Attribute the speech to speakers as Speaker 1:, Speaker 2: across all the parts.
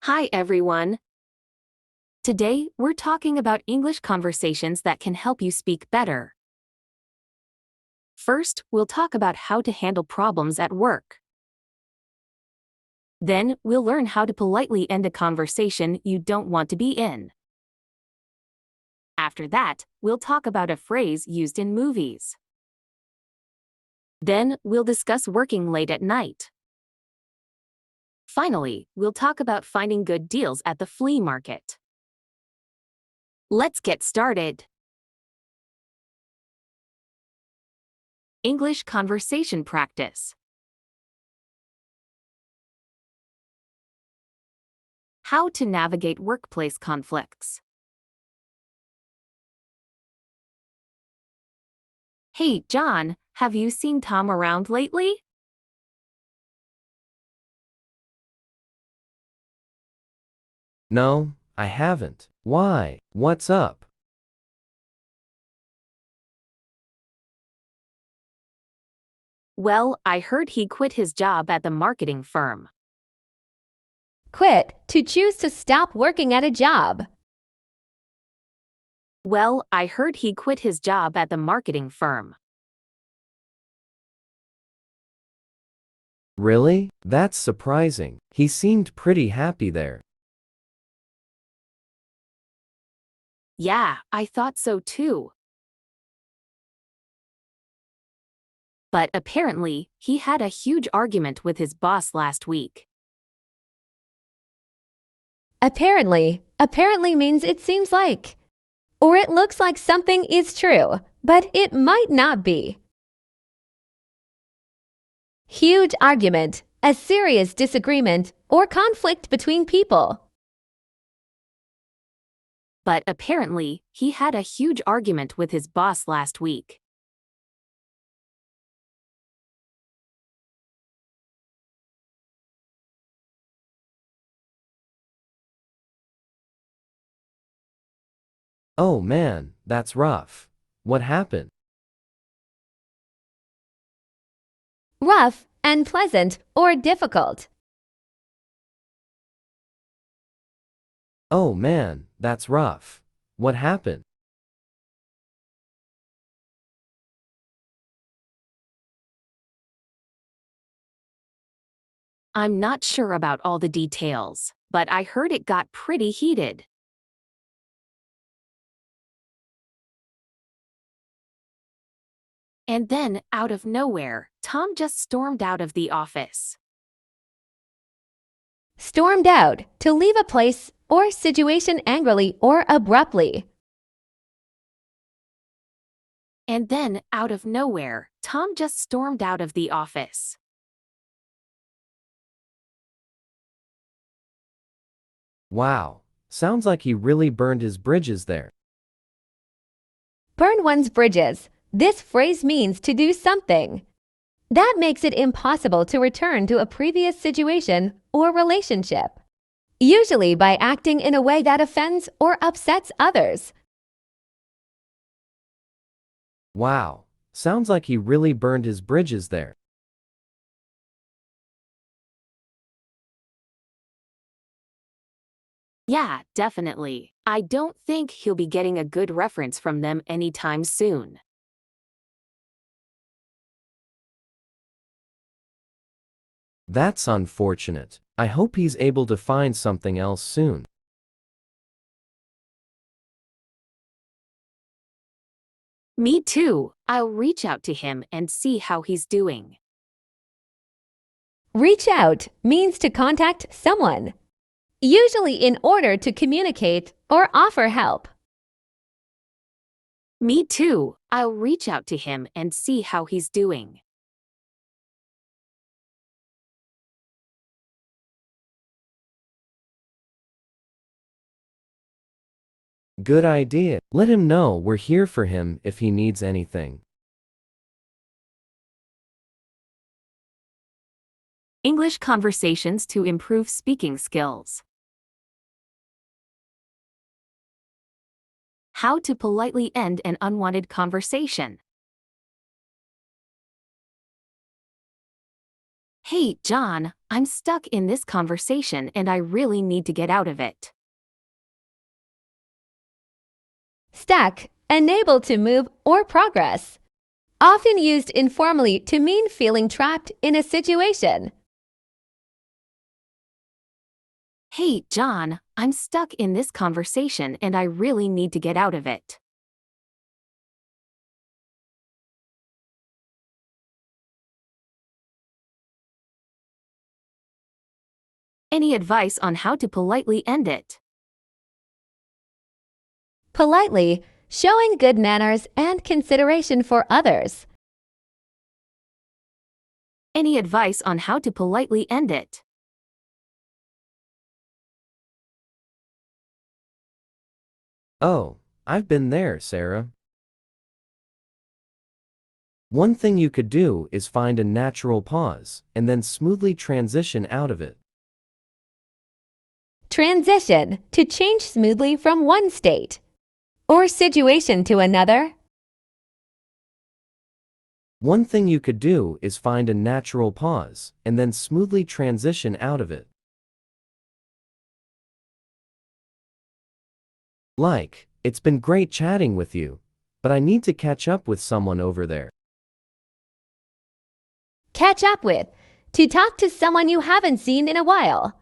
Speaker 1: Hi everyone. Today, we're talking about English conversations that can help you speak better. First, we'll talk about how to handle problems at work. Then, we'll learn how to politely end a conversation you don't want to be in. After that, we'll talk about a phrase used in movies. Then, we'll discuss working late at night. Finally, we'll talk about finding good deals at the flea market. Let's get started. English conversation practice. How to navigate workplace conflicts. Hey, John, have you seen Tom around lately?
Speaker 2: No, I haven't. Why? What's up?
Speaker 1: Well, I heard he quit his job at the marketing firm.
Speaker 3: Quit to choose to stop working at a job.
Speaker 1: Well, I heard he quit his job at the marketing firm.
Speaker 2: Really? That's surprising. He seemed pretty happy there.
Speaker 1: Yeah, I thought so too. But apparently, he had a huge argument with his boss last week.
Speaker 3: Apparently means it seems like. Or it looks like something is true, but it might not be. Huge argument, a serious disagreement, or conflict between people.
Speaker 1: But apparently, he had a huge argument with his boss last week.
Speaker 2: Oh man, that's rough. What happened?
Speaker 3: Rough and pleasant or difficult.
Speaker 2: Oh man, that's rough. What happened?
Speaker 1: I'm not sure about all the details, but I heard it got pretty heated. And then, out of nowhere, Tom just stormed out of the office.
Speaker 3: Stormed out, to leave a place or situation angrily or abruptly.
Speaker 1: And then, out of nowhere, Tom just stormed out of the office.
Speaker 2: Wow, sounds like he really burned his bridges there.
Speaker 3: Burn one's bridges. This phrase means to do something. That makes it impossible to return to a previous situation or relationship, usually by acting in a way that offends or upsets others.
Speaker 2: Wow, sounds like he really burned his bridges there.
Speaker 1: Yeah, definitely. I don't think he'll be getting a good reference from them anytime soon.
Speaker 2: That's unfortunate. I hope he's able to find something else soon.
Speaker 1: Me too. I'll reach out to him and see how he's doing.
Speaker 3: Reach out means to contact someone, usually in order to communicate or offer help.
Speaker 1: Me too. I'll reach out to him and see how he's doing.
Speaker 2: Good idea. Let him know we're here for him if he needs anything.
Speaker 1: English conversations to improve speaking skills. How to politely end an unwanted conversation. Hey, John, I'm stuck in this conversation and I really need to get out of it.
Speaker 3: Stuck, unable to move or progress. Often used informally to mean feeling trapped in a situation.
Speaker 1: Hey, John, I'm stuck in this conversation and I really need to get out of it. Any advice on how to politely end it?
Speaker 3: Politely, showing good manners and consideration for others.
Speaker 1: Any advice on how to politely end it?
Speaker 2: Oh, I've been there, Sarah. One thing you could do is find a natural pause and then smoothly transition out of it.
Speaker 3: Transition, to change smoothly from one state or situation to another.
Speaker 2: One thing you could do is find a natural pause and then smoothly transition out of it. Like, it's been great chatting with you, but I need to catch up with someone over there.
Speaker 3: Catch up with, to talk to someone you haven't seen in a while.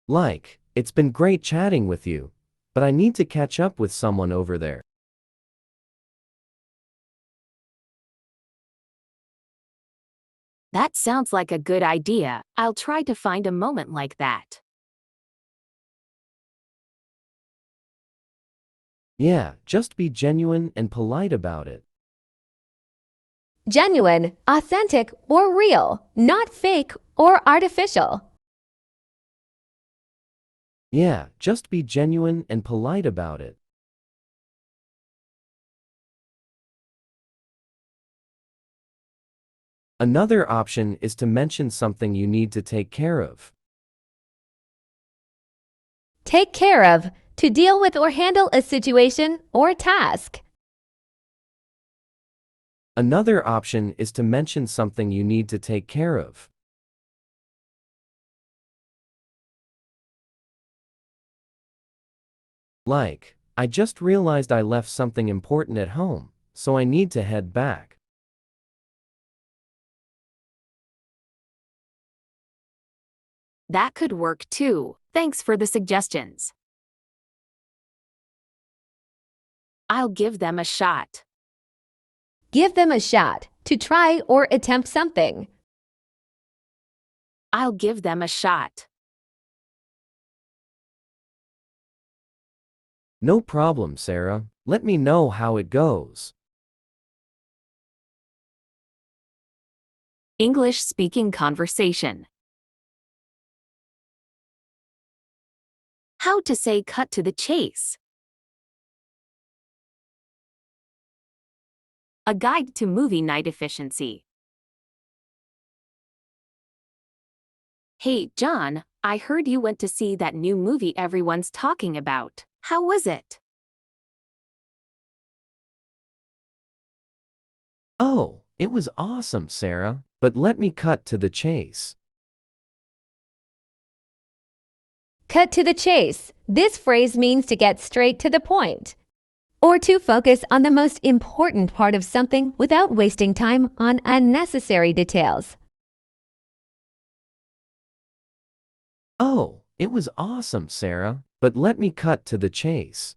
Speaker 2: Like, it's been great chatting with you, but I need to catch up with someone over there.
Speaker 1: That sounds like a good idea. I'll try to find a moment like that.
Speaker 2: Yeah, just be genuine and polite about it.
Speaker 3: Genuine, authentic, or real, not fake or artificial.
Speaker 2: Yeah, just be genuine and polite about it. Another option is to mention something you need to take care of.
Speaker 3: Take care of, to deal with or handle a situation or task.
Speaker 2: Another option is to mention something you need to take care of. Like, I just realized I left something important at home, so I need to head back.
Speaker 1: That could work too. Thanks for the suggestions. I'll give them a shot.
Speaker 3: Give them a shot, to try or attempt something.
Speaker 1: I'll give them a shot.
Speaker 2: No problem, Sarah. Let me know how it goes.
Speaker 1: English speaking conversation. How to say cut to the chase. A guide to movie night efficiency. Hey, John, I heard you went to see that new movie everyone's talking about. How was it?
Speaker 2: Oh, it was awesome, Sarah. But let me cut to the chase.
Speaker 3: Cut to the chase. This phrase means to get straight to the point, or to focus on the most important part of something without wasting time on unnecessary details.
Speaker 2: Oh, it was awesome, Sarah. But let me cut to the chase.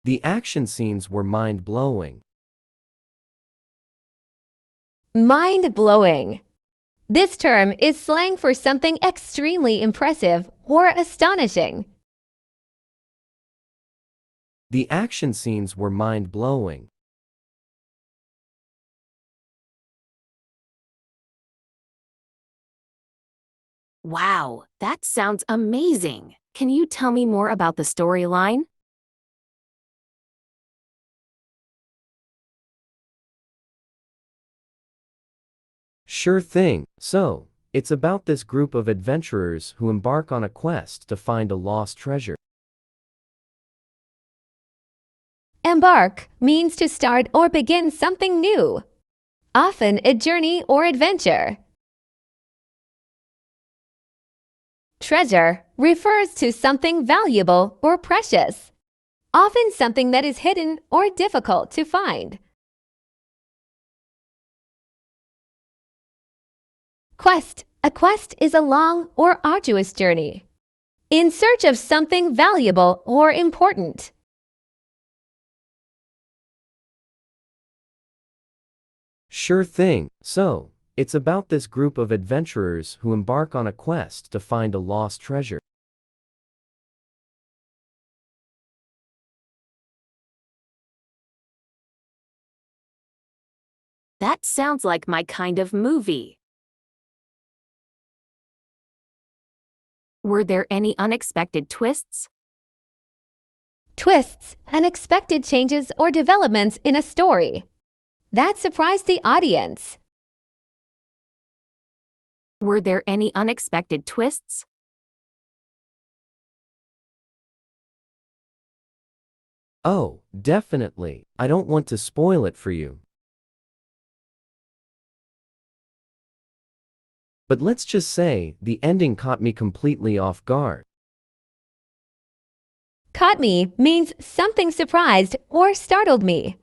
Speaker 2: The action scenes were mind-blowing.
Speaker 3: Mind-blowing. This term is slang for something extremely impressive or astonishing.
Speaker 2: The action scenes were mind-blowing.
Speaker 1: Wow, that sounds amazing. Can you tell me more about the storyline?
Speaker 2: Sure thing. So, it's about this group of adventurers who embark on a quest to find a lost treasure.
Speaker 3: Embark means to start or begin something new, often a journey or adventure. Treasure refers to something valuable or precious, often something that is hidden or difficult to find. Quest. A quest is a long or arduous journey in search of something valuable or important.
Speaker 2: Sure thing. So, it's about this group of adventurers who embark on a quest to find a lost treasure.
Speaker 1: That sounds like my kind of movie. Were there any unexpected twists?
Speaker 3: Twists, unexpected changes or developments in a story that surprised the audience.
Speaker 1: Were there any unexpected twists?
Speaker 2: Oh, definitely. I don't want to spoil it for you. But let's just say, the ending caught me completely off guard.
Speaker 3: Caught me means something surprised or startled me.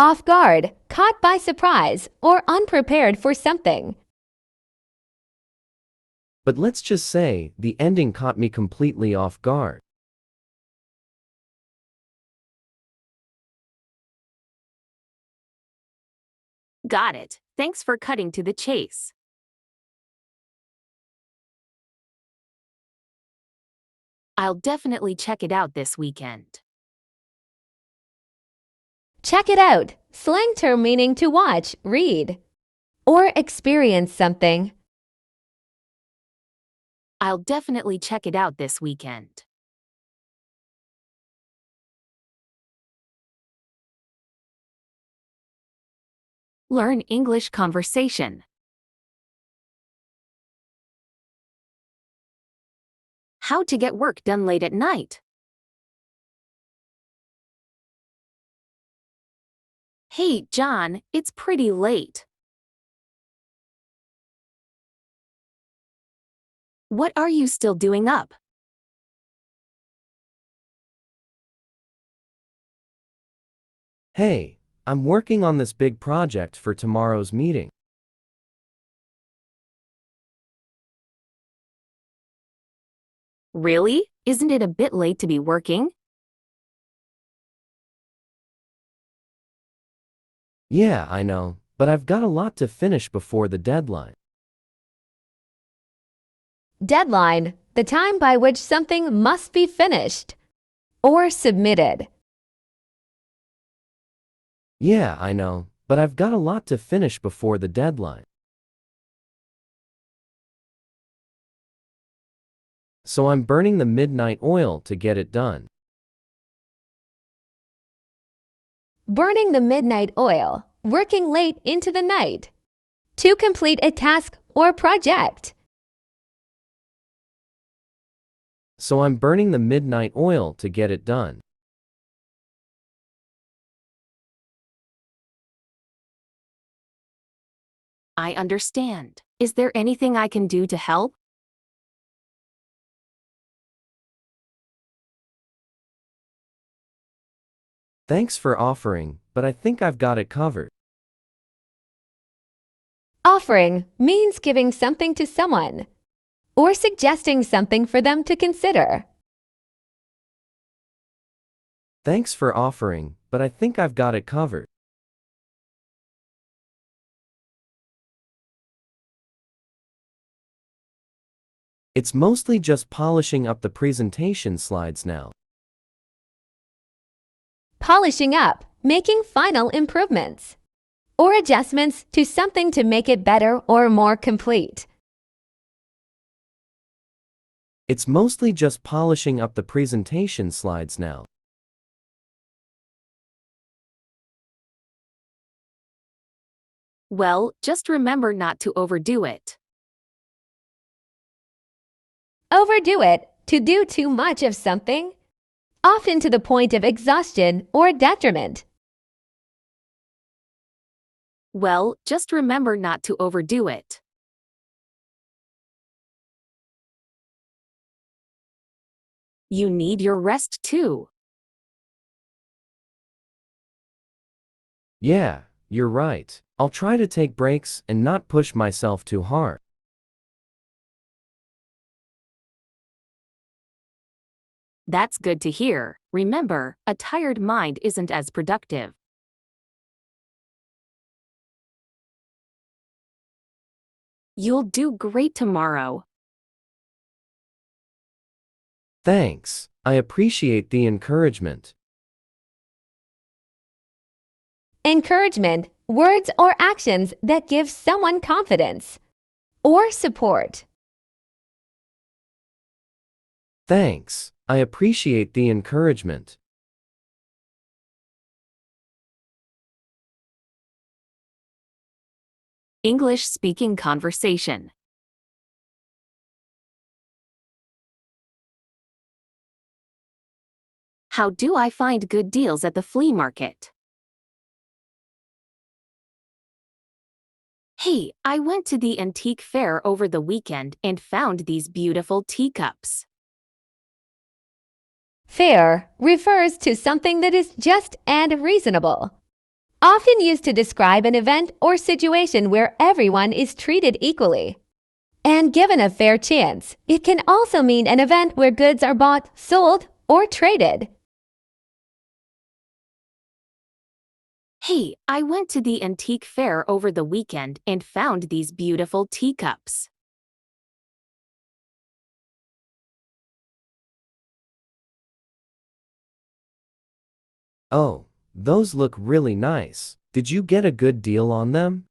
Speaker 3: Off guard, caught by surprise or unprepared for something.
Speaker 2: But let's just say, the ending caught me completely off guard.
Speaker 1: Got it. Thanks for cutting to the chase. I'll definitely check it out this weekend.
Speaker 3: Check it out. Slang term meaning to watch, read, or experience something.
Speaker 1: I'll definitely check it out this weekend. Learn English conversation. How to get work done late at night. Hey, John, it's pretty late. What are you still doing up?
Speaker 2: Hey, I'm working on this big project for tomorrow's meeting.
Speaker 1: Really? Isn't it a bit late to be working?
Speaker 2: Yeah, I know, but I've got a lot to finish before the deadline.
Speaker 3: Deadline, the time by which something must be finished or submitted.
Speaker 2: Yeah, I know, but I've got a lot to finish before the deadline. So I'm burning the midnight oil to get it done.
Speaker 3: Burning the midnight oil, working late into the night to complete a task or project.
Speaker 2: So I'm burning the midnight oil to get it done.
Speaker 1: I understand. Is there anything I can do to help?
Speaker 2: Thanks for offering, but I think I've got it covered.
Speaker 3: Offering means giving something to someone or suggesting something for them to consider.
Speaker 2: Thanks for offering, but I think I've got it covered. It's mostly just polishing up the presentation slides now.
Speaker 3: Polishing up, making final improvements or adjustments to something to make it better or more complete.
Speaker 2: It's mostly just polishing up the presentation slides now.
Speaker 1: Well, just remember not to overdo it.
Speaker 3: Overdo it, to do too much of something, often to the point of exhaustion or detriment.
Speaker 1: Well, just remember not to overdo it. You need your rest too.
Speaker 2: Yeah, you're right. I'll try to take breaks and not push myself too hard.
Speaker 1: That's good to hear. Remember, a tired mind isn't as productive. You'll do great tomorrow.
Speaker 2: Thanks. I appreciate the encouragement.
Speaker 3: Encouragement, words or actions that give someone confidence or support.
Speaker 2: Thanks. I appreciate the encouragement.
Speaker 1: English speaking conversation. How do I find good deals at the flea market? Hey, I went to the antique fair over the weekend and found these beautiful teacups.
Speaker 3: Fair refers to something that is just and reasonable, often used to describe an event or situation where everyone is treated equally and given a fair chance. It can also mean an event where goods are bought, sold, or traded.
Speaker 1: Hey, I went to the antique fair over the weekend and found these beautiful teacups.
Speaker 2: Oh, those look really nice. Did you get a good deal on them?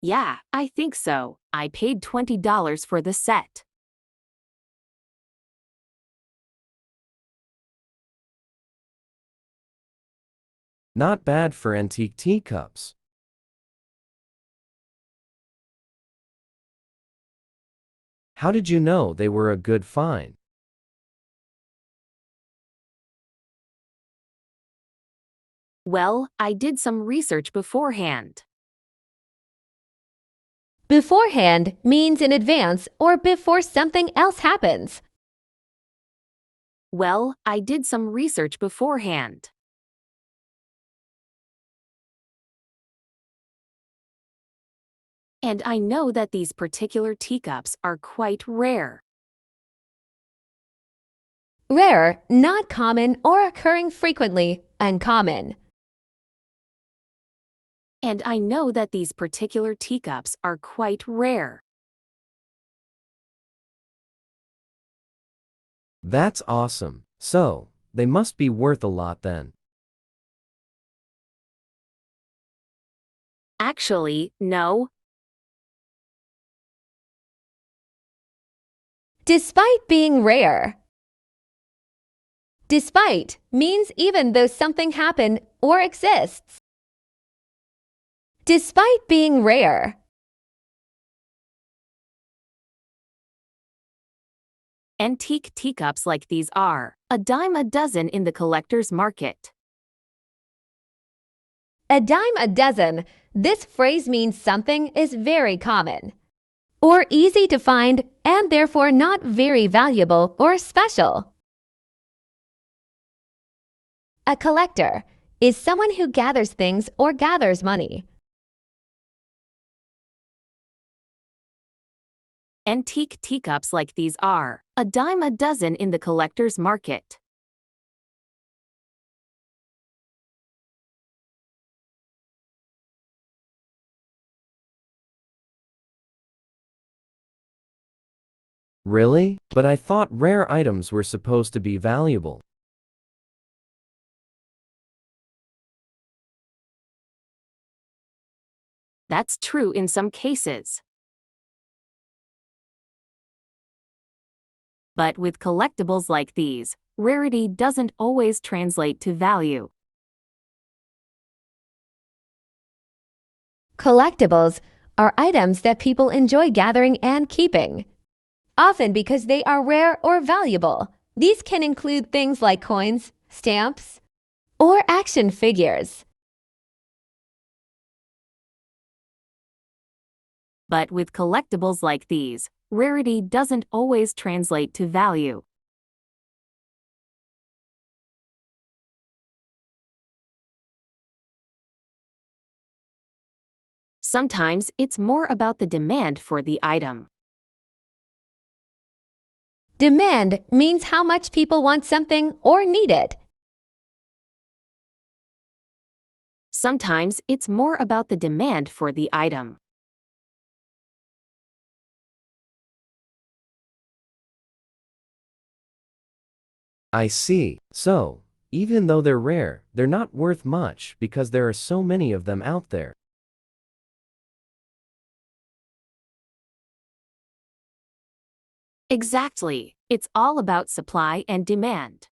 Speaker 1: Yeah, I think so. I paid $20 for the set.
Speaker 2: Not bad for antique teacups. How did you know they were a good find?
Speaker 1: Well, I did some research beforehand.
Speaker 3: Beforehand means in advance or before something else happens.
Speaker 1: Well, I did some research beforehand. And I know that these particular teacups are quite rare.
Speaker 3: Rare, not common or occurring frequently, uncommon.
Speaker 1: And I know that these particular teacups are quite rare.
Speaker 2: That's awesome. So, they must be worth a lot then.
Speaker 1: Actually, no.
Speaker 3: Despite being rare. Despite means even though something happened or exists. Despite being rare.
Speaker 1: Antique teacups like these are a dime a dozen in the collector's market.
Speaker 3: A dime a dozen. This phrase means something is very common or easy to find and therefore not very valuable or special. A collector is someone who gathers things or gathers money.
Speaker 1: Antique teacups like these are a dime a dozen in the collector's market.
Speaker 2: Really? But I thought rare items were supposed to be valuable.
Speaker 1: That's true in some cases. But with collectibles like these, rarity doesn't always translate to value.
Speaker 3: Collectibles are items that people enjoy gathering and keeping, often because they are rare or valuable. These can include things like coins, stamps, or action figures.
Speaker 1: But with collectibles like these, rarity doesn't always translate to value. Sometimes it's more about the demand for the item.
Speaker 3: Demand means how much people want something or need it.
Speaker 1: Sometimes it's more about the demand for the item.
Speaker 2: I see. So, even though they're rare, they're not worth much because there are so many of them out there.
Speaker 1: Exactly. It's all about supply and demand.